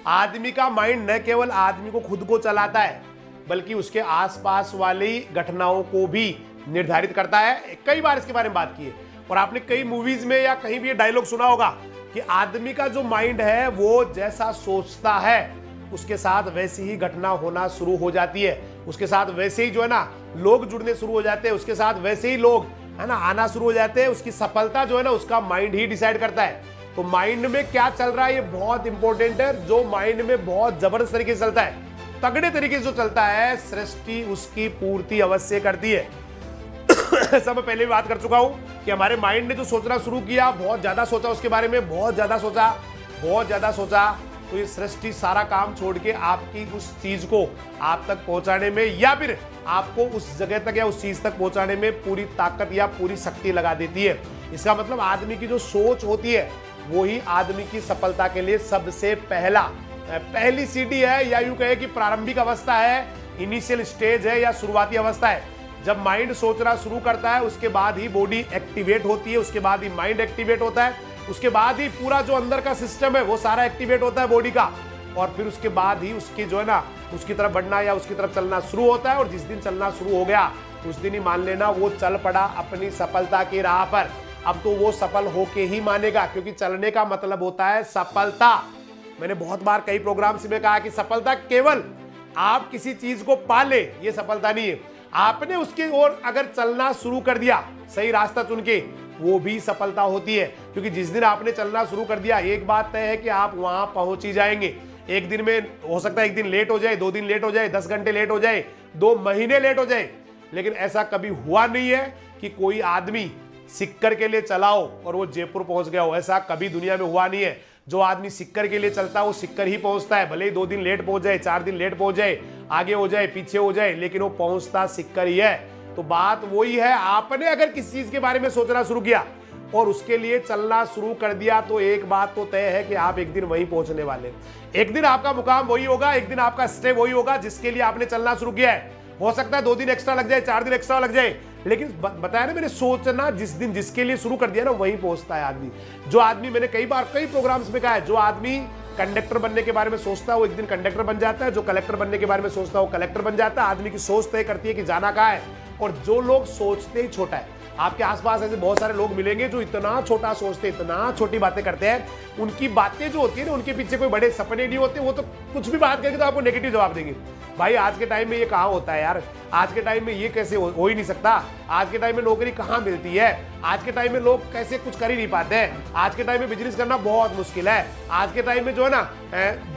आदमी का माइंड न केवल आदमी को खुद को चलाता है बल्कि उसके आसपास वाली घटनाओं को भी निर्धारित करता है। कई बार इसके बारे में बात की है और आपने कई मूवीज में या कहीं भी ये डायलॉग सुना होगा कि आदमी का जो माइंड है वो जैसा सोचता है उसके साथ वैसी ही घटना होना शुरू हो जाती है, उसके साथ वैसे ही जो है ना लोग जुड़ने शुरू हो जाते हैं, उसके साथ वैसे ही लोग है ना आना शुरू हो जाते हैं। उसकी सफलता जो है ना उसका माइंड ही डिसाइड करता है। तो माइंड में क्या चल रहा है ये बहुत इंपॉर्टेंट है। जो माइंड में बहुत जबरदस्त तरीके से चलता है, तगड़े तरीके से जो चलता है, सृष्टि उसकी पूर्ति अवश्य करती है। सब मैं पहले भी बात कर चुका हूं कि हमारे माइंड ने जो सोचना शुरू किया, बहुत ज्यादा सोचा उसके बारे में, बहुत ज्यादा सोचा, तो ये सृष्टि सारा काम छोड़ के आपकी उस चीज को आप तक पहुंचाने में या फिर आपको उस जगह तक या उस चीज तक पहुंचाने में पूरी ताकत या पूरी शक्ति लगा देती है। इसका मतलब आदमी की जो सोच होती है वो ही आदमी की सफलता के लिए सबसे पहली सीढ़ी है, या यूं कहे कि प्रारंभिक अवस्था है, इनिशियल स्टेज है या शुरुआती अवस्था है। जब माइंड सोचना शुरू करता है उसके बाद ही बॉडी एक्टिवेट होती है, उसके बाद ही माइंड एक्टिवेट होता है, उसके बाद ही पूरा जो अंदर का सिस्टम है वो सारा एक्टिवेट होता है बॉडी का, और फिर उसके बाद ही उसकी जो है ना उसकी तरफ बढ़ना या उसकी तरफ चलना शुरू होता है। और जिस दिन चलना शुरू हो गया उस दिन ही मान लेना वो चल पड़ा अपनी सफलता की राह पर। अब तो वो सफल होके ही मानेगा, क्योंकि चलने का मतलब होता है सफलता। मैंने बहुत बार कई प्रोग्राम्स में कहा कि सफलता केवल आप किसी चीज को पा ले ये सफलता नहीं है, आपने उसकी ओर अगर चलना शुरू कर दिया सही रास्ता चुन के, वो भी सफलता होती है। क्योंकि जिस दिन आपने चलना शुरू कर दिया, एक बात तय है कि आप वहां पहुंच ही जाएंगे। एक दिन में हो सकता है एक दिन लेट हो जाए, 2 दिन लेट हो जाए, 10 घंटे लेट हो जाए, 2 महीने लेट हो जाए, लेकिन ऐसा कभी हुआ नहीं है कि कोई आदमी सिक्कर के लिए चलाओ और वो जयपुर पहुंच गया हो। ऐसा कभी दुनिया में हुआ नहीं है। जो आदमी सिक्कर के लिए चलता है वो सिक्कर ही पहुंचता है, भले ही 2 दिन लेट पहुंच जाए, 4 दिन लेट पहुंच जाए, आगे हो जाए, पीछे हो जाए, लेकिन वो पहुंचता सिक्कर ही है। तो बात वही है, आपने अगर किसी चीज के बारे में सोचना शुरू किया और उसके लिए चलना शुरू कर दिया तो एक बात तो तय है कि आप एक दिन वहीं पहुंचने वाले। एक दिन आपका मुकाम वही होगा, एक दिन आपका स्टे वही होगा जिसके लिए आपने चलना शुरू किया है। हो सकता है 2 दिन एक्स्ट्रा लग जाए, 4 दिन एक्स्ट्रा लग जाए, लेकिन बताया ना मैंने, सोचना जिस दिन जिसके लिए शुरू कर दिया ना वहीं पहुंचता है आदमी। जो आदमी, मैंने कई बार कई प्रोग्राम्स में कहा है, जो आदमी कंडक्टर बनने के बारे में सोचता है वो एक दिन कंडक्टर बन जाता है, जो कलेक्टर बनने के बारे में सोचता है वो कलेक्टर बन जाता है। आदमी की सोच तय करती है कि जाना कहाँ है। और जो लोग सोचते ही छोटा है, आपके आसपास ऐसे बहुत सारे लोग मिलेंगे जो इतना छोटा सोचते, इतना छोटी बातें करते हैं, उनकी बातें जो होती है ना उनके पीछे कोई बड़े सपने नहीं होते, वो तो कुछ भी बात करेंगे तो आपको नेगेटिव जवाब देंगे। भाई आज के टाइम में ये कहाँ होता है यार, आज के टाइम में ये कैसे हो ही नहीं सकता, आज के टाइम में नौकरी कहाँ मिलती है, आज के टाइम में लोग कैसे कुछ कर ही नहीं पाते हैं, आज के टाइम में बिजनेस करना बहुत मुश्किल है, आज के टाइम में जो है ना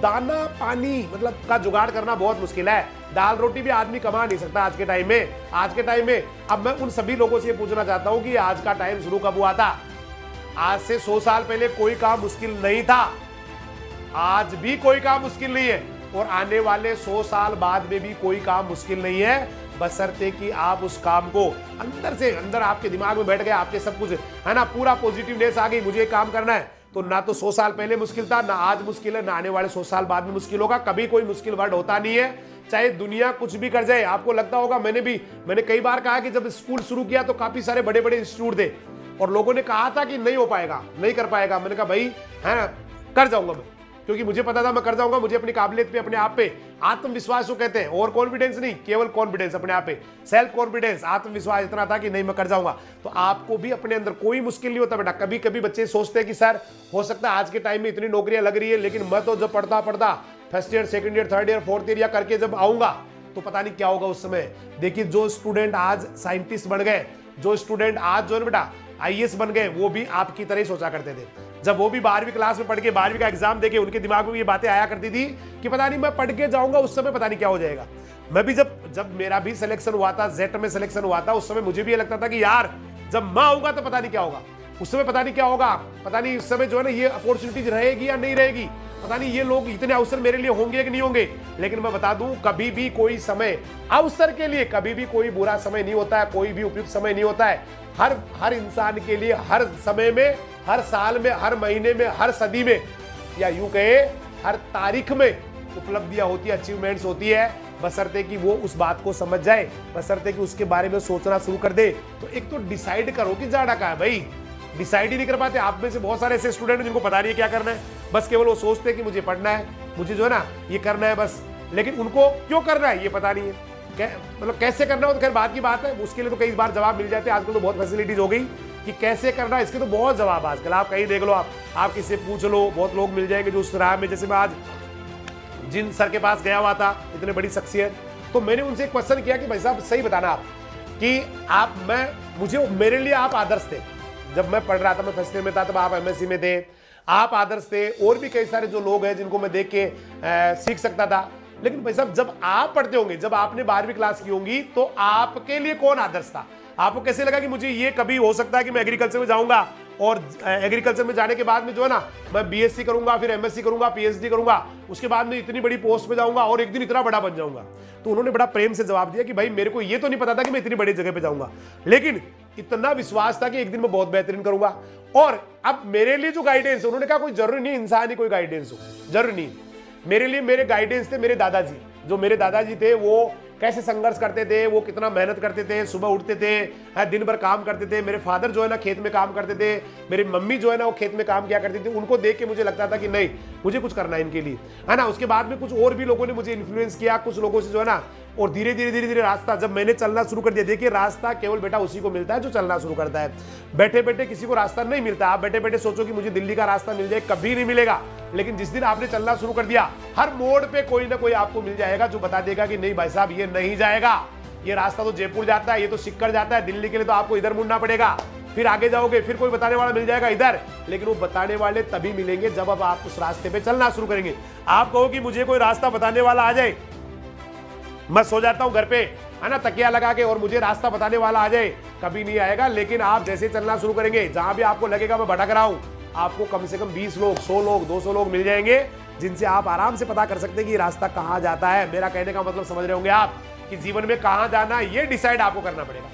दाना पानी मतलब का जुगाड़ करना बहुत मुश्किल है, दाल रोटी भी आदमी कमा नहीं सकता आज के टाइम में। आज के टाइम में अब मैं उन सभी लोगों से ये पूछना चाहता हूं कि आज का टाइम शुरू कब हुआ था? आज से 100 साल पहले कोई काम मुश्किल नहीं था, आज भी कोई काम मुश्किल नहीं है, और आने वाले 100 साल बाद में भी कोई काम मुश्किल नहीं है, बशर्ते कि आप उस काम को अंदर से अंदर आपके दिमाग में बैठ गया, आपके सब कुछ है ना, पूरा पॉजिटिवनेस आ गई, मुझे ये काम करना है। तो ना तो 100 साल पहले मुश्किल था, ना आज मुश्किल है, ना आने वाले 100 साल बाद में मुश्किल होगा। कभी कोई मुश्किल वर्ड होता नहीं है, चाहे दुनिया कुछ भी कर जाए। आपको लगता होगा, मैंने कई बार कहा कि जब स्कूल शुरू किया तो काफी सारे बड़े बड़े इंस्टीट्यूट थे और लोगों ने कहा था कि नहीं हो पाएगा, नहीं कर पाएगा। मैंने कहा भाई है ना, कर जाऊंगा मैं, क्योंकि मुझे पता था मैं कर जाऊंगा। मुझे अपनी काबिलियत पे, अपने आप पे आत्मविश्वास जो कहते हैं, और कॉन्फिडेंस नहीं, केवल कॉन्फिडेंस अपने आप पे, सेल्फ कॉन्फिडेंस, आत्मविश्वास इतना था कि नहीं मैं कर जाऊंगा। तो आपको भी अपने अंदर कोई मुश्किल नहीं होता बेटा। कभी कभी बच्चे सोचते हैं कि सर हो सकता है आज के टाइम में इतनी नौकरियां लग रही है, लेकिन मैं तो जब पढ़ता first year, second year, third year, fourth year या करके जब आऊंगा तो पता नहीं क्या होगा उस समय। देखिए जो स्टूडेंट आज साइंटिस्ट बन गए, जो स्टूडेंट आज जो है बेटा आईएएस बन गए, वो भी आपकी तरह ही सोचा करते थे। जब वो भी 12वीं क्लास में पढ़ के 12वीं का एग्जाम देके उनके दिमाग में ये बातें आया करती थी कि पता नहीं मैं पढ़ के जाऊंगा, उस समय पता नहीं क्या हो जाएगा। मैं भी जब मेरा भी सिलेक्शन हुआ था, जेट में सिलेक्शन हुआ था, उस समय मुझे भी ये लगता था कि यार जब मैं आऊंगा तो पता नहीं क्या होगा, उस समय पता नहीं क्या होगा, पता नहीं उस समय जो है ना ये अपॉर्चुनिटीज रहेगी या नहीं रहेगी, पता नहीं ये लोग इतने अवसर मेरे लिए होंगे कि नहीं होंगे। लेकिन मैं बता दूं, कभी भी कोई समय अवसर के लिए कभी भी कोई बुरा समय नहीं होता है, कोई भी उपयुक्त समय नहीं होता है। हर इंसान के लिए हर समय में, हर साल में, हर महीने में, हर सदी में, या यूं कहे हर तारीख में उपलब्धियां होती है, अचीवमेंट्स होती है, बशर्ते कि वो उस बात को समझ जाए, बशर्ते कि उसके बारे में सोचना शुरू कर दे। तो एक तो डिसाइड करो कि जाना कहाँ है। भाई डिसाइड ही नहीं कर पाते। आप में से बहुत सारे ऐसे स्टूडेंट हैं जिनको पता नहीं है क्या करना है, बस केवल वो सोचते हैं कि मुझे पढ़ना है, मुझे जो है ना ये करना है बस, लेकिन उनको क्यों करना है ये पता नहीं है। मतलब कैसे करना हो तो खैर बात की बात है, उसके लिए तो कई बार जवाब मिल जाते हैं। आजकल तो बहुत फैसिलिटीज हो गई कि कैसे करना है, इसके तो बहुत जवाब आजकल। आप कहीं देख लो, आप किससे पूछ लो, बहुत लोग मिल जाएंगे जो उस राह में। जैसे मैं आज जिन सर के पास गया हुआ था, इतने बड़ी शख्सियत, तो मैंने उनसे एक क्वेश्चन किया कि भाई साहब सही बताना आप कि मुझे मेरे लिए आप आदर्श थे। जब मैं पढ़ रहा था, मैं फर्स्ट ईयर में था, तब आप एमएससी में थे, आप आदर्श थे। और भी कई सारे जो लोग हैं जिनको मैं देख के सीख सकता था। लेकिन भाई साहब जब आप पढ़ते होंगे, जब आपने 12वीं क्लास की होंगी, तो आपके लिए कौन आदर्श था? आपको कैसे लगा कि मुझे ये कभी हो सकता है कि मैं एग्रीकल्चर में जाऊंगा और एग्रीकल्चर में जाने के बाद में जो है ना मैं बीएससी करूंगा, फिर एमएससी करूंगा, पीएचडी करूंगा, उसके बाद में इतनी बड़ी पोस्ट पे जाऊंगा और एक दिन इतना बड़ा बन जाऊंगा। तो उन्होंने बड़ा प्रेम से जवाब दिया कि भाई मेरे को ये तो नहीं पता था कि मैं इतनी बड़ी जगह पे जाऊंगा, लेकिन इतना विश्वास था कि एक दिन मैं बहुत बेहतरीन करूंगा। और अब मेरे लिए जो गाइडेंस है, उन्होंने कहा कोई जरूरी नहीं इंसान ही कोई गाइडेंस हो, जरूरी नहीं। मेरे लिए मेरे गाइडेंस थे मेरे दादाजी। जो मेरे दादाजी थे वो कैसे संघर्ष करते थे, वो कितना मेहनत करते थे, सुबह उठते थे, दिन भर काम करते थे। मेरे फादर जो है ना खेत में काम करते थे, मेरी मम्मी जो है ना वो खेत में काम किया करती थी। उनको देख के मुझे लगता था कि नहीं, मुझे कुछ करना है इनके लिए, है ना। उसके बाद में कुछ और भी लोगों ने मुझे इन्फ्लुएंस किया, कुछ लोगों से जो है ना, और धीरे धीरे रास्ता जब मैंने चलना शुरू कर दिया। देखिए रास्ता केवल बेटा उसी को मिलता है जो चलना शुरू करता है। बैठे बैठे किसी को रास्ता नहीं मिलता। आप बैठे बैठे सोचो कि मुझे दिल्ली का रास्ता मिल जाए, कभी नहीं मिलेगा। लेकिन जिस दिन आपने चलना शुरू कर दिया, हर मोड़ पे कोई ना कोई आपको मिल जाएगा जो बता देगा कि नहीं भाई साहब ये नहीं जाएगा, ये रास्ता तो जयपुर जाता है, ये तो सिक्कर जाता है, दिल्ली के लिए तो आपको इधर मुड़ना पड़ेगा। फिर आगे जाओगे, फिर कोई बताने वाला मिल जाएगा इधर, लेकिन वो बताने वाले तभी मिलेंगे जब अब आप उस रास्ते पे चलना शुरू करेंगे। आप कहो कि मुझे कोई रास्ता बताने वाला आ जाए, मैं सो जाता हूं घर पे, है ना, तकिया लगा के, और मुझे रास्ता बताने वाला आ जाए, कभी नहीं आएगा। लेकिन आप जैसे चलना शुरू करेंगे, जहां भी आपको लगेगा मैं भटक रहा हूं, आपको कम से कम 20 लोग, 100 लोग, 200 लोग मिल जाएंगे जिनसे आप आराम से पता कर सकते हैं कि रास्ता कहां जाता है। मेरा कहने का मतलब समझ रहे होंगे आप कि जीवन में कहां जाना ये डिसाइड आपको करना पड़ेगा।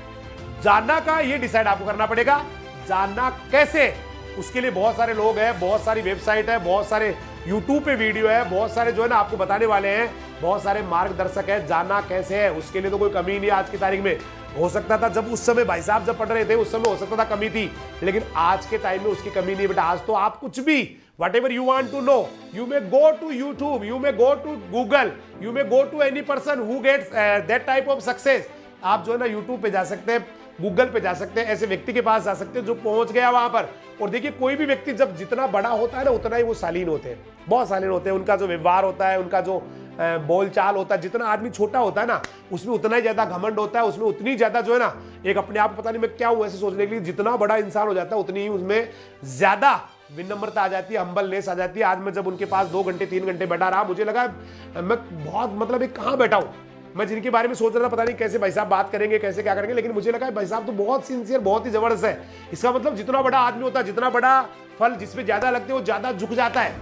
जाना का ये डिसाइड आपको करना पड़ेगा, जाना कैसे, उसके लिए बहुत सारे लोग हैं, बहुत सारी वेबसाइट है, बहुत सारे यूट्यूब पे वीडियो है, बहुत सारे जो है ना आपको बताने वाले हैं, बहुत सारे मार्गदर्शक है। जाना कैसे है उसके लिए तो कोई कमी नहीं आज की तारीख में। हो सकता था जब उस समय भाई साहब जब पढ़ रहे थे उस समय हो सकता था कमी थी, लेकिन आज के टाइम में उसकी कमी नहीं बेटा। आज तो आप कुछ भी whatever you want to know, you may go to YouTube, you may go to Google, you may go to any person who gets that type of success। आप जो है ना YouTube पे जा सकते हैं, गूगल पे जा सकते हैं, ऐसे व्यक्ति के पास जा सकते हैं जो पहुंच गया वहां पर। और देखिए कोई भी व्यक्ति जब जितना बड़ा होता है ना उतना ही वो शालीन होते हैं, बहुत शालीन होते हैं। उनका जो व्यवहार होता है, उनका जो बोलचाल होता है, जितना आदमी छोटा होता है ना उसमें उतना ही ज्यादा घमंड होता है, उसमें उतनी ज्यादा जो है ना एक अपने आप पता नहीं मैं क्या हूं ऐसे सोचने के लिए। जितना बड़ा इंसान हो जाता है उतनी ही उसमें ज्यादा विनम्रता आ जाती है, हम्बलनेस आ जाती है। आज मैं जब उनके पास 2 घंटे 3 घंटे बैठा रहा, मुझे लगा मैं बहुत मतलब कहाँ बैठा हूँ। मैं जिनके बारे में सोच रहा था पता नहीं कैसे भाई साहब बात करेंगे, कैसे क्या करेंगे, लेकिन मुझे लगा भाई साहब तो बहुत सिंसियर, बहुत ही जबरदस्त है। इसका मतलब जितना बड़ा आदमी होता है, जितना बड़ा फल जिसमें ज्यादा लगते हैं वो ज्यादा झुक जाता है,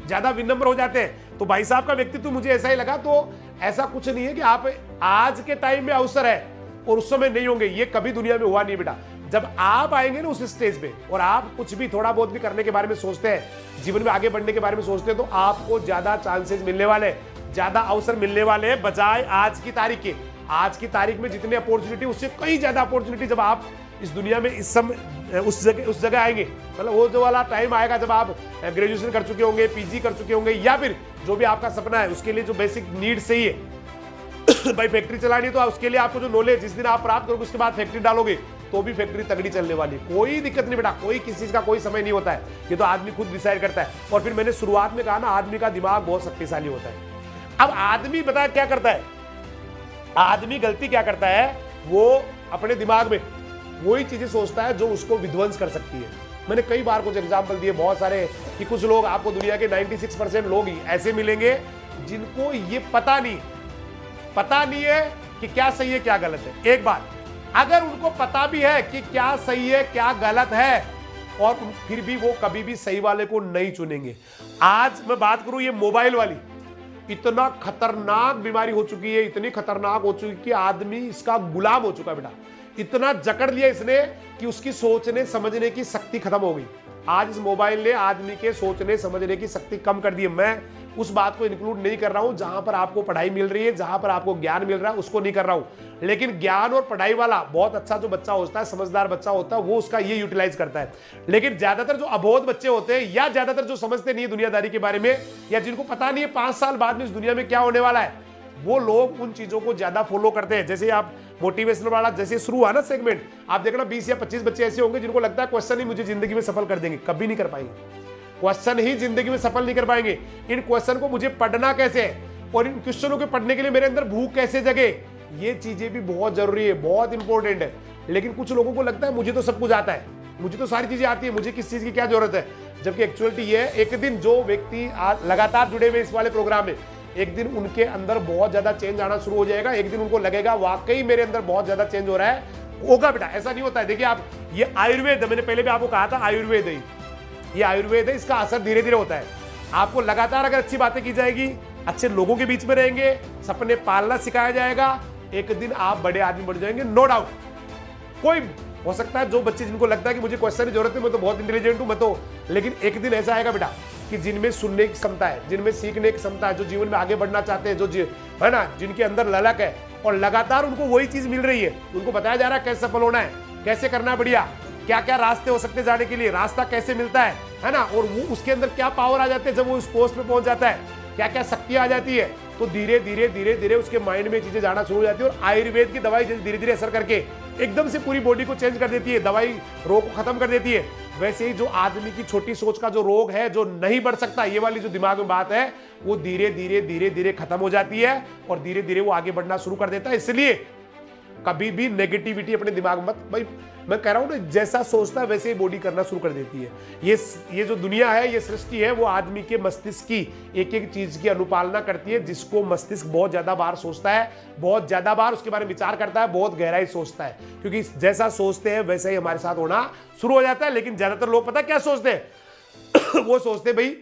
ज्यादा विनम्र हो जाते हैं। तो भाई साहब का व्यक्तित्व मुझे ऐसा ही लगा। तो ऐसा कुछ नहीं है कि आप आज के टाइम में अवसर है और उस समय नहीं होंगे, ये कभी दुनिया में हुआ नहीं बेटा। जब आप आएंगे ना उस स्टेज पे और आप कुछ भी थोड़ा बहुत भी करने के बारे में सोचते हैं, जीवन में आगे बढ़ने के बारे में सोचते हैं, तो आपको ज्यादा चांसेस मिलने वाले, ज्यादा अवसर मिलने वाले हैं बजाय आज की तारीख के। आज की तारीख में जितने अपॉर्चुनिटी, उससे कई ज्यादा अपॉर्चुनिटी जब आप इस दुनिया में इस समय उस जगह आएंगे, मतलब वो जो वाला टाइम आएगा जब आप ग्रेजुएशन कर चुके होंगे, पीजी कर चुके होंगे, या फिर जो भी आपका सपना है उसके लिए जो बेसिक नीड सही है भाई फैक्ट्री चलानी है, तो उसके लिए आपको जो नॉलेज जिस दिन आप प्राप्त करोगे उसके बाद फैक्ट्री डालोगे तो भी फैक्ट्री तगड़ी चलने वाली। कोई दिक्कत नहीं बेटा, कोई किसी चीज का कोई समय नहीं होता है, ये तो आदमी खुद डिसाइड करता है। और फिर मैंने शुरुआत में कहा ना, आदमी का दिमाग बहुत शक्तिशाली होता है। अब आदमी बता क्या करता है, आदमी गलती क्या करता है, वो अपने दिमाग में वही चीजें सोचता है जो उसको विध्वंस कर सकती है। मैंने कई बार कुछ एग्जाम्पल दिए बहुत सारे कि कुछ लोग आपको दुनिया के 96% लोग ही ऐसे मिलेंगे जिनको ये पता नहीं है कि क्या सही है क्या गलत है। एक बात, अगर उनको पता भी है कि क्या सही है क्या गलत है, और फिर भी वो कभी भी सही वाले को नहीं चुनेंगे। आज मैं बात करूं ये मोबाइल वाली, इतना खतरनाक बीमारी हो चुकी है, इतनी खतरनाक हो चुकी कि आदमी इसका गुलाम हो चुका है बेटा। इतना जकड़ लिया इसने कि उसकी सोचने समझने की शक्ति खत्म हो गई। आज इस मोबाइल ने आदमी के सोचने समझने की शक्ति कम कर दी है। मैं उस बात को इंक्लूड नहीं कर रहा हूं। जहां पर आपको पढ़ाई मिल रही है, जहां पर आपको ज्ञान मिल रहा है, उसको नहीं कर रहा हूं। लेकिन ज्ञान और पढ़ाई वाला बहुत अच्छा जो बच्चा होता है, समझदार बच्चा होता है, वो उसका ये यूटिलाइज करता है। लेकिन ज्यादातर जो अबोध बच्चे होते हैं, या ज्यादातर जो समझते नहीं है दुनियादारी के बारे में, या जिनको पता नहीं है 5 साल बाद में इस दुनिया में क्या होने वाला है, वो लोग उन चीजों को ज्यादा फॉलो करते हैं। जैसे आप मोटिवेशनल वाला जैसे शुरू हुआ ना सेगमेंट, आप देखना 20 या 25 बच्चे ऐसे होंगे जिनको लगता है क्वेश्चन ही मुझे जिंदगी में सफल कर देंगे। कभी नहीं कर पाएंगे, क्वेश्चन ही जिंदगी में सफल नहीं कर पाएंगे। इन क्वेश्चन को मुझे पढ़ना कैसे है और इन क्वेश्चनों के पढ़ने के लिए मेरे अंदर भूख कैसे जगे, ये चीजें भी बहुत जरूरी है, बहुत इंपॉर्टेंट है। लेकिन कुछ लोगों को लगता है मुझे तो सब कुछ आता है, मुझे तो सारी चीजें आती है, मुझे किस चीज की क्या जरूरत है। जबकि एक्चुअलिटी ये है, एक दिन जो व्यक्ति लगातार जुड़े हुए इस वाले प्रोग्राम में, एक दिन उनके अंदर बहुत ज्यादा चेंज आना शुरू हो जाएगा। एक दिन उनको लगेगा वाकई मेरे अंदर बहुत ज्यादा चेंज हो रहा है। होगा बेटा, ऐसा नहीं होता है। देखिए आप, ये आयुर्वेद, मैंने पहले भी आपको कहा था आयुर्वेद है, ये आयुर्वेद है, इसका असर धीरे धीरे होता है। आपको लगातार अगर अच्छी बातें की जाएगी, अच्छे लोगों के बीच में रहेंगे, सपने पालना सिखाया जाएगा, एक दिन आप बड़े आदमी बन जाएंगे, नो डाउट। कोई हो सकता है जो बच्चे जिनको लगता है कि मुझे क्वेश्चन की जरूरत है, मैं तो बहुत इंटेलिजेंट हूं मैं तो, लेकिन एक दिन ऐसा आएगा बेटा कि जिनमें सुनने की क्षमता है, जिनमें सीखने की क्षमता है, जो जीवन में आगे बढ़ना चाहते हैं, जो है ना, जिनके अंदर ललक है और लगातार उनको वही चीज मिल रही है, उनको बताया जा रहा है कैसे सफल होना है, कैसे करना बढ़िया, क्या क्या रास्ते हो सकते जाने के लिए, रास्ता कैसे मिलता है ना, और वो उसके अंदर क्या पावर आ जाते हैं जब वो उस पोस्ट पे पहुंच जाता है, क्या क्या शक्तियां आ जाती है। तो धीरे धीरे धीरे धीरे उसके माइंड में चीजें जाना शुरू हो जाती है। और आयुर्वेद की दवाई जैसे धीरे धीरे असर करके एकदम से पूरी बॉडी को चेंज कर देती है, दवाई रोग को खत्म कर देती है, वैसे ही जो आदमी की छोटी सोच का जो रोग है, जो नहीं बढ़ सकता, ये वाली जो दिमाग में बात है, वो धीरे धीरे धीरे धीरे खत्म हो जाती है और धीरे धीरे वो आगे बढ़ना शुरू कर देता है। इसलिए कभी भी नेगेटिविटी अपने दिमाग में मत, भाई मैं कह रहा हूं ना, जैसा सोचता है वैसे ही बॉडी करना शुरू कर देती है। ये जो दुनिया है, ये सृष्टि है, वो आदमी के मस्तिष्क की एक एक चीज की अनुपालना करती है। जिसको मस्तिष्क बहुत ज्यादा बार सोचता है, बहुत ज्यादा बार उसके बारे में विचार करता है, बहुत गहराई सोचता है, क्योंकि जैसा सोचते हैं वैसा ही हमारे साथ होना शुरू हो जाता है। लेकिन ज्यादातर लोग पता क्या सोचते हैं वो सोचते भाई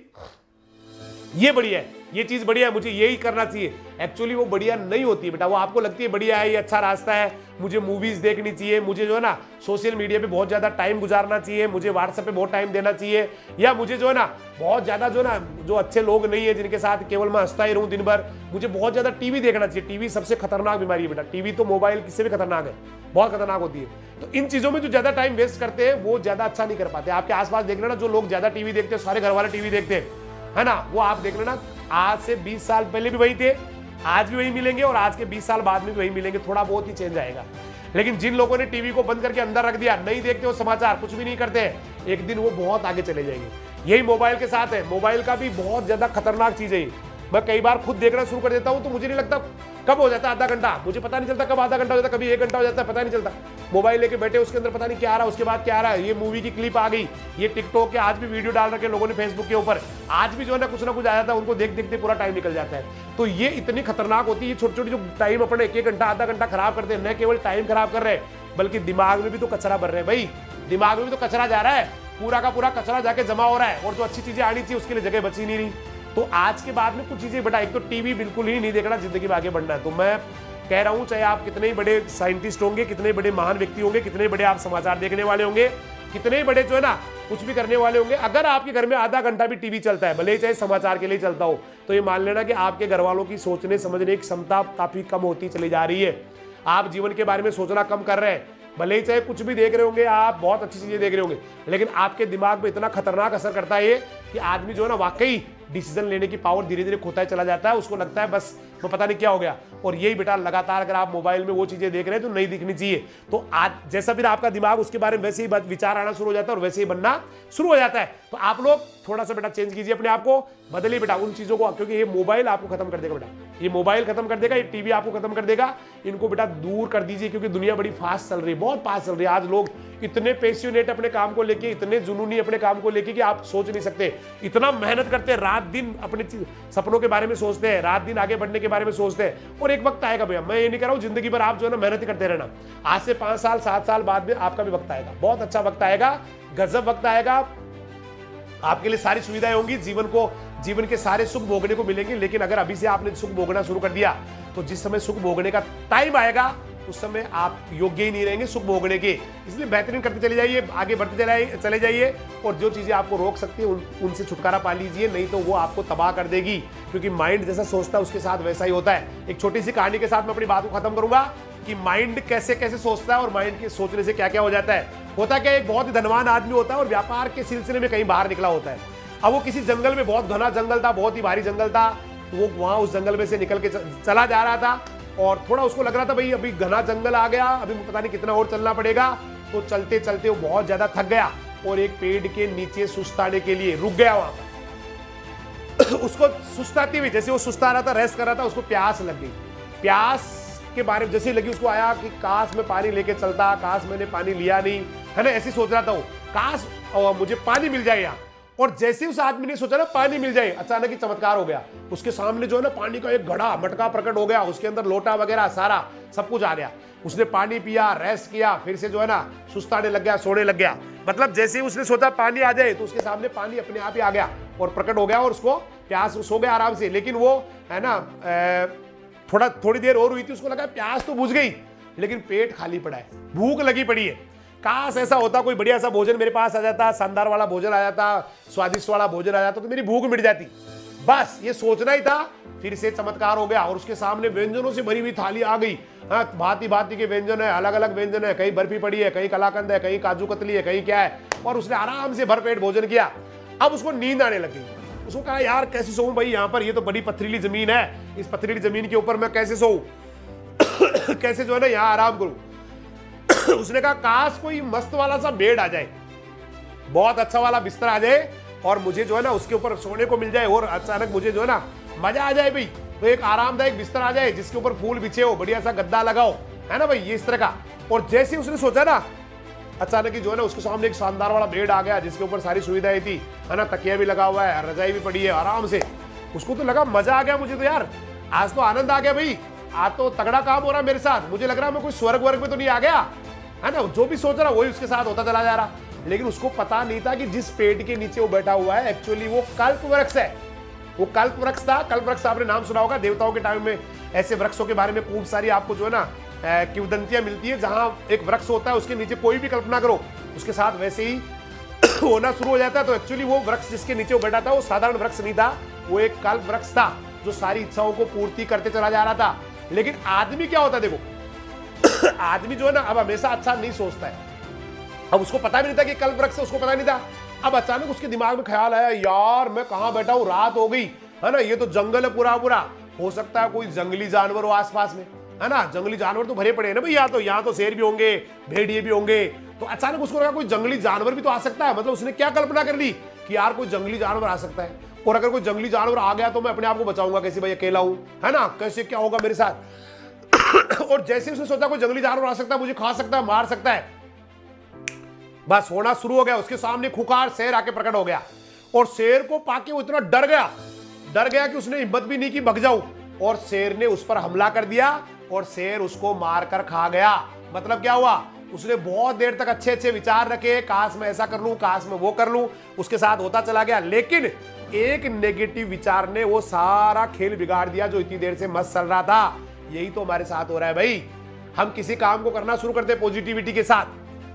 ये बढ़िया है, ये चीज बढ़िया है, मुझे यही करना चाहिए। एक्चुअली वो बढ़िया नहीं होती है बेटा, वो आपको लगती है बढ़िया है, ये अच्छा रास्ता है, मुझे मूवीज देखनी चाहिए, मुझे जो है ना सोशल मीडिया पे बहुत ज्यादा टाइम गुजारना चाहिए, मुझे व्हाट्सएप पे बहुत टाइम देना चाहिए, या मुझे जो है ना बहुत ज्यादा जो ना जो अच्छे लोग नहीं है जिनके साथ केवल मैं हंसता ही रहूं दिन भर, मुझे बहुत ज्यादा टीवी देखना चाहिए। टीवी सबसे खतरनाक बीमारी है बेटा, टीवी तो मोबाइल किससे भी खतरनाक है, बहुत खतरनाक होती है। तो इन चीजों में जो ज्यादा टाइम वेस्ट करते हैं वो ज्यादा अच्छा नहीं कर पाते। आपके आसपास देख लेना, जो लोग ज्यादा टीवी देखते हैं, सारे घर वाले टीवी देखते हैं, है ना, वो आप देख लेना आज से 20 साल पहले भी वही थे, आज भी वही मिलेंगे और आज के 20 साल बाद में भी वही मिलेंगे। थोड़ा बहुत ही चेंज आएगा। लेकिन जिन लोगों ने टीवी को बंद करके अंदर रख दिया, नहीं देखते हो समाचार, कुछ भी नहीं करते हैं, एक दिन वो बहुत आगे चले जाएंगे। यही मोबाइल के साथ है, मोबाइल का भी बहुत ज्यादा खतरनाक चीज है। मैं कई बार खुद देखना शुरू कर देता हूं तो मुझे नहीं लगता कब हो जाता है आधा घंटा, मुझे पता नहीं चलता कब आधा घंटा हो जाता है, कभी 1 घंटा हो जाता है, पता नहीं चलता। मोबाइल लेके बैठे, उसके अंदर पता नहीं क्या आ रहा है, उसके बाद क्या आ रहा है, ये मूवी की क्लिप आ गई, ये टिकटॉक के आज भी वीडियो डाल रखे लोगों ने फेसबुक के ऊपर, आज भी जो है ना कुछ आ जाता है, उनको देख देखते पूरा टाइम निकल जाता है। तो ये इतनी खतरनाक होती है, ये छोटी छोटी जो टाइम अपने 1 घंटा आधा घंटा खराब करते हैं, न केवल टाइम खराब कर रहे हैं बल्कि दिमाग में भी तो कचरा भर रहे हैं। भाई दिमाग में भी तो कचरा जा रहा है, पूरा का पूरा कचरा जाके जमा हो रहा है, और जो अच्छी चीजें आनी चाहिए उसके लिए जगह बची नहीं रही। तो आज के बाद में कुछ चीजें बेटा, एक तो टीवी बिल्कुल ही नहीं देखना, जिंदगी में आगे बढ़ना है। तो मैं कह रहा हूं, चाहे आप कितने ही बड़े साइंटिस्ट होंगे, कितने बड़े महान व्यक्ति होंगे, कितने बड़े आप समाचार देखने वाले होंगे, कितने बड़े जो है ना कुछ भी करने वाले होंगे, अगर आपके घर में आधा घंटा भी टीवी चलता है, भले ही चाहे समाचार के लिए चलता हो, तो ये मान लेना कि आपके घर वालों की सोचने समझने की क्षमता काफी कम होती चली जा रही है। आप जीवन के बारे में सोचना कम कर रहे हैं। भले ही चाहे कुछ भी देख रहे होंगे, आप बहुत अच्छी चीजें देख रहे होंगे, लेकिन आपके दिमाग में इतना खतरनाक असर करता है ये कि आदमी जो है ना वाकई डिसीजन लेने की पावर धीरे धीरे खोता चला जाता है। उसको लगता है बस मैं पता नहीं क्या हो गया। और यही बेटा लगातार अगर आप मोबाइल में वो चीजें देख रहे हैं तो नहीं दिखनी चाहिए। तो आज जैसा फिर आपका दिमाग उसके बारे में वैसे ही विचार आना शुरू हो जाता है और वैसे ही बनना शुरू हो जाता है। तो आप लोग थोड़ा सा बेटा चेंज कीजिए अपने आप को, बदलिए बेटा उन चीजों को, क्योंकि ये मोबाइल आपको खत्म कर देगा बेटा, ये मोबाइल खत्म कर देगा, ये टीवी आपको खत्म कर देगा। इनको बेटा दूर कर दीजिए, क्योंकि दुनिया बड़ी फास्ट चल रही है, बहुत फास्ट चल रही है। आज लोग इतने पैशनेट अपने काम को लेके, इतने जुनूनी अपने काम को लेके कि आप सोच नहीं सकते। इतना मेहनत करते हैं, रात दिन अपने सपनों के बारे में सोचते हैं, रात दिन आगे बढ़ने के बारे में सोचते हैं। और एक वक्त आएगा भैया, मैं ये नहीं कह रहा हूं जिंदगी भर आप जो है ना मेहनत करते रहना, आज से 5 साल 7 साल बाद में आपका भी वक्त आएगा, बहुत अच्छा वक्त आएगा, गजब वक्त आएगा। आपके लिए सारी सुविधाएं होंगी, जीवन के सारे सुख भोगने को मिलेंगे। लेकिन अगर अभी से आपने सुख भोगना शुरू कर दिया तो जिस समय सुख भोगने का टाइम आएगा उस समय आप योग्य ही नहीं रहेंगे सुख भोगने के। इसलिए बेहतरीन करते चले जाइए, आगे बढ़ते चले जाइए, और जो चीजें आपको रोक सकती है उनसे छुटकारा पा लीजिए, नहीं तो वो आपको तबाह कर देगी। क्योंकि माइंड जैसा सोचता है उसके साथ वैसा ही होता है। एक छोटी सी कहानी के साथ मैं अपनी बात को खत्म करूंगा कि माइंड कैसे कैसे सोचता है और माइंड के सोचने से क्या क्या हो जाता है। होता क्या, एक बहुत ही धनवान आदमी होता है और व्यापार के सिलसिले में कहीं बाहर निकला होता है। अब वो किसी जंगल में, बहुत घना जंगल था, बहुत ही भारी जंगल था, वो वहां उस जंगल में से निकल के चला जा रहा था और थोड़ा उसको लग रहा था भाई अभी घना जंगल आ गया, अभी पता नहीं कितना और चलना पड़ेगा। तो चलते चलते वो बहुत ज्यादा थक गया और एक पेड़ के नीचे सुस्ताने के लिए रुक गया वहां पर। उसको सुस्ताती हुई, जैसे वो सुस्ता रहा था, रेस्ट कर रहा था, उसको प्यास लग गई। प्यास के बारे में जैसे लगी उसको, आया कि काश मैं पानी लेके चलता, काश मैंने पानी लिया नहीं, है ना, ऐसे सोच रहा था वो, काश मुझे पानी मिल जाए यहाँ। और जैसे उस आदमी ने सोचा ना पानी मिल जाए, अचानक ही चमत्कार हो गया। उसके सामने जो है ना पानी का एक घड़ा मटका प्रकट हो गया, उसके अंदर लोटा वगैरह सारा सब कुछ आ गया। उसने पानी पिया, रेस्ट किया, फिर से जो है ना सुस्ताने लग गया, सोने लग गया। मतलब जैसे ही उसने सोचा पानी आ जाए तो उसके सामने पानी अपने आप ही आ गया और प्रकट हो गया और उसको प्यास, सो गया आराम से। लेकिन वो है ना थोड़ी देर और हुई थी, उसको लगा प्यास तो बुझ गई लेकिन पेट खाली पड़ा है, भूख लगी पड़ी है। काश ऐसा होता, कोई बढ़िया सा भोजन मेरे पास आ जाता, शानदार वाला भोजन आ जाता, स्वादिष्ट वाला भोजन आ जाता तो मेरी भूख मिट जाती। बस ये सोचना ही था। फिर से चमत्कार हो गया और उसके सामने व्यंजनों से भरी हुई थाली आ गई। हाँ, भांति भांति के व्यंजन है, अलग अलग व्यंजन है, कहीं बर्फी पड़ी है, कहीं कलाकंद है, कहीं काजू कतली है, कहीं क्या है। और उसने आराम से भरपेट भोजन किया। अब उसको नींद आने लगी। उसको कहा यार कैसे सोऊं भाई, यहाँ पर ये तो बड़ी पथरीली जमीन है, इस पथरीली जमीन के ऊपर मैं कैसे सोऊं कैसे जो है ना यहाँ आराम करूं। उसने कहा काश कोई मस्त वाला सा बेड आ जाए, बहुत अच्छा वाला बिस्तर आ जाए और मुझे जो है ना उसके ऊपर सोने को मिल जाए और अचानक मुझे जो है ना मजा आ जाए भाई। तो एक आरामदायक बिस्तर आ जाए जिसके ऊपर फूल बिछे हो, बढ़िया सा गद्दा लगाओ, है ना भाई, ये इस तरह का। और जैसे ही उसने सोचा ना, अचानक ही जो है ना उसके सामने एक शानदार वाला बेड आ गया जिसके ऊपर सारी सुविधाएं थी, है ना, तकिया भी लगा हुआ है, रजाई भी पड़ी है आराम से। उसको तो लगा मजा आ गया, मुझे तो यार आज तो आनंद आ गया भाई, आज तो तगड़ा काम हो रहा मेरे साथ। मुझे लग रहा मैं कोई स्वर्ग वर्ग में तो नहीं आ गया, है ना, जो भी सोच रहा वही उसके साथ होता चला जा रहा। लेकिन उसको पता नहीं था कि जिस पेड़ के नीचे वो बैठा हुआ है एक्चुअली वो कल्प वृक्ष है। वो कल्प वृक्ष था। कल्प वृक्ष आपने नाम सुना होगा, देवताओं के टाइम में ऐसे वृक्षों के बारे में खूब सारी आपको जो है ना किंवदंतियां मिलती है। जहां एक वृक्ष होता है उसके नीचे कोई भी कल्पना करो उसके साथ वैसे ही होना शुरू हो जाता है। तो एक्चुअली वो वृक्ष जिसके नीचे वो बैठा था वो साधारण वृक्ष नहीं था, वो एक कल्प वृक्ष था जो सारी इच्छाओं को पूर्ति करते चला जा रहा था। लेकिन आदमी क्या होता है देखो आदमी जो है ना अब हमेशा अच्छा नहीं सोचता है। अब उसको पता भी नहीं था कि कल्प वृक्ष, उसको पता नहीं था। अब अचानक उसके दिमाग में ख्याल आया यार मैं कहां बैठा हूं, रात हो गई, है ना, ये तो जंगल है पूरा पूरा, हो सकता है कोई जंगली जानवर हो आसपास में, है ना, जंगली जानवर तो भरे पड़े हैं ना भाई, यहाँ तो शेर भी होंगे, भेड़िए भी होंगे। तो अचानक उसको लगा कोई जंगली जानवर भी तो आ सकता है। मतलब उसने क्या कल्पना कर ली कि यार कोई जंगली जानवर आ सकता है, और अगर कोई जंगली जानवर आ गया तो मैं अपने आप को बचाऊंगा कैसे भाई, अकेला हूं, है ना, कैसे क्या होगा मेरे साथ। और जैसे उसने सोचा कोई जंगली जानवर आ सकता है, मुझे खा सकता है, मार सकता है, बस होना शुरू हो गया। उसके सामने खुखार शेर आके प्रकट हो गया और शेर को पाके वो इतना डर गया कि उसने हिम्मत भी नहीं की भग जाऊं, और शेर ने उस पर हमला कर दिया और शेर उसको मारकर खा गया। मतलब क्या हुआ, उसने बहुत देर तक अच्छे अच्छे विचार रखे, काश मैं ऐसा कर लूं, काश मैं वो कर लूं, उसके साथ होता चला गया। लेकिन एक नेगेटिव विचार ने वो सारा खेल बिगाड़ दिया जो इतनी देर से मस्त चल रहा था। यही तो हमारे साथ हो रहा है भाई। हम किसी काम को करना शुरू करते हैं पॉजिटिविटी के साथ,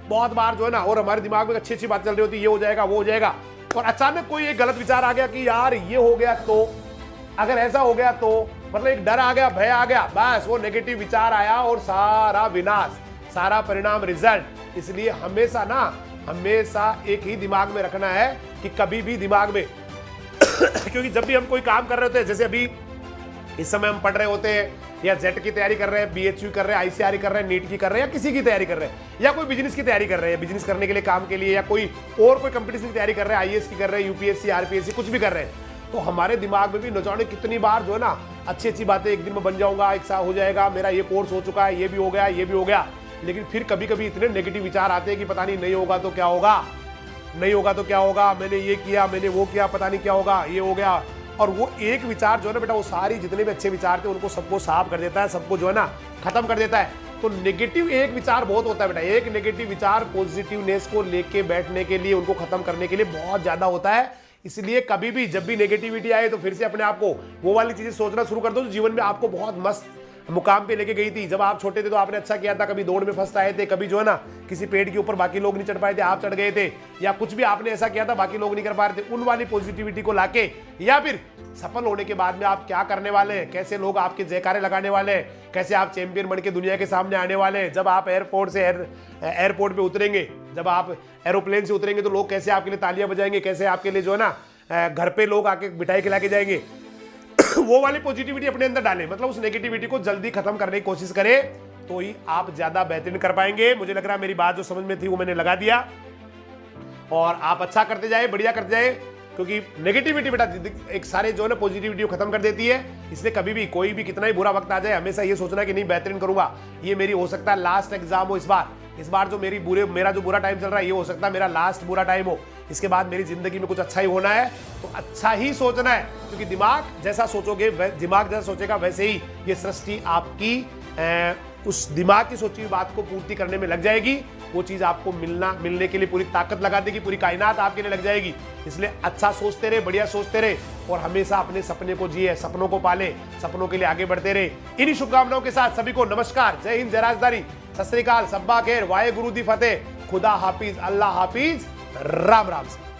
बहुत बार जो है ना, और हमारे दिमाग में अच्छी अच्छी बात चल रही होती है, ये हो जाएगा वो हो जाएगा, और अचानक कोई एक गलत विचार आ गया कि यार ये हो गया तो, अगर ऐसा हो गया तो, मतलब एक डर आ गया, भय आ गया, बस वो नेगेटिव विचार आया और सारा विनाश, सारा परिणाम, रिजल्ट। इसलिए हमेशा एक ही दिमाग में रखना है कि कभी भी दिमाग में क्योंकि जब भी हम कोई काम कर रहे होते हैं, जैसे अभी इस समय हम पढ़ रहे होते हैं या जेट की तैयारी कर रहे हैं, बीएचयू कर रहे हैं, आईसीआर कर रहे हैं, नीट की कर रहे हैं, या किसी की तैयारी कर रहे हैं, या कोई बिजनेस की तैयारी कर रहे हैं, बिजनेस करने के लिए, काम के लिए, या कोई कंपटीशन की तैयारी कर रहे हैं, आईएएस की कर रहे हैं, यूपीएससी, आरपीएससी, कुछ भी कर रहे हैं, तो हमारे दिमाग में भी न जाने कितनी बार जो है ना अच्छी अच्छी बातें, एक दिन में बन जाऊंगा, एक साल हो जाएगा, मेरा ये कोर्स हो चुका है, ये भी हो गया, ये भी हो गया। लेकिन फिर कभी कभी इतने नेगेटिव विचार आते हैं कि पता नहीं होगा तो क्या होगा, नहीं होगा तो क्या होगा, मैंने ये किया, मैंने वो किया, पता नहीं क्या होगा, ये हो गया। और वो एक विचार जो है ना बेटा, वो सारी जितने भी अच्छे विचार थे उनको सबको साफ कर देता है, सबको जो है ना खत्म कर देता है। तो नेगेटिव एक विचार बहुत होता है बेटा, एक नेगेटिव विचार पॉजिटिवनेस को लेके बैठने के लिए, उनको खत्म करने के लिए बहुत ज्यादा होता है। इसलिए कभी भी जब भी नेगेटिविटी आए तो फिर से अपने आप को वो वाली चीजें सोचना शुरू कर दो जो जीवन में आपको बहुत मस्त मुकाम पे लेके गई थी। जब आप छोटे थे तो आपने अच्छा किया था, कभी दौड़ में फर्स्ट आए थे, कभी जो है ना किसी पेड़ के ऊपर बाकी लोग नहीं चढ़ पाए थे, आप चढ़ गए थे, या कुछ भी आपने ऐसा किया था बाकी लोग नहीं कर पा रहे थे, उन वाली पॉजिटिविटी को लाके, या फिर सफल होने के बाद में आप क्या करने वाले हैं, कैसे लोग आपके जयकारे लगाने वाले हैं, कैसे आप चैंपियन बन के दुनिया के सामने आने वाले हैं। जब आप एयरपोर्ट पे उतरेंगे, जब आप एरोप्लेन से उतरेंगे तो लोग कैसे आपके लिए तालियां बजाएंगे, कैसे आपके लिए जो है ना घर पे लोग आके मिठाई खिला के जाएंगे। वो वाली पॉजिटिविटी अपने अंदर डालें, मतलब उस नेगेटिविटी को जल्दी खत्म करने की कोशिश करें, तो ही आप ज्यादा बेहतरीन कर पाएंगे। मुझे लग रहा है मेरी बात जो समझ में थी वो मैंने लगा दिया, और आप अच्छा करते जाए, बढ़िया करते जाए, क्योंकि नेगेटिविटी बेटा एक सारे जो है ना पॉजिटिविटी को खत्म कर देती है। इसलिए कभी भी कोई भी कितना ही बुरा वक्त आ जाए, हमेशा ये सोचना कि नहीं बेहतरीन करूंगा, ये मेरी हो सकता है लास्ट एग्जाम हो इस बार जो मेरा जो बुरा टाइम चल रहा है ये हो सकता है मेरा लास्ट बुरा टाइम हो, इसके बाद मेरी जिंदगी में कुछ अच्छा ही होना है, तो अच्छा ही सोचना है, क्योंकि दिमाग जैसा सोचेगा वैसे ही ये सृष्टि आपकी उस दिमाग की सोची हुई बात को पूर्ति करने में लग जाएगी। वो चीज आपको मिलने के लिए पूरी ताकत लगा देगी, पूरी कायनात आपके लिए लग जाएगी। इसलिए अच्छा सोचते रहे, बढ़िया सोचते रहे, और हमेशा अपने सपने को जिए, सपनों को पाले, सपनों के लिए आगे बढ़ते रहे। इन्हीं शुभकामनाओं के साथ सभी को नमस्कार, जय हिंद, जय राजधानी, सत श्री अकाल, सब्बा खैर, वाहे गुरु दी फतेह, खुदा हाफिज, अल्लाह हाफिज, राम राम से।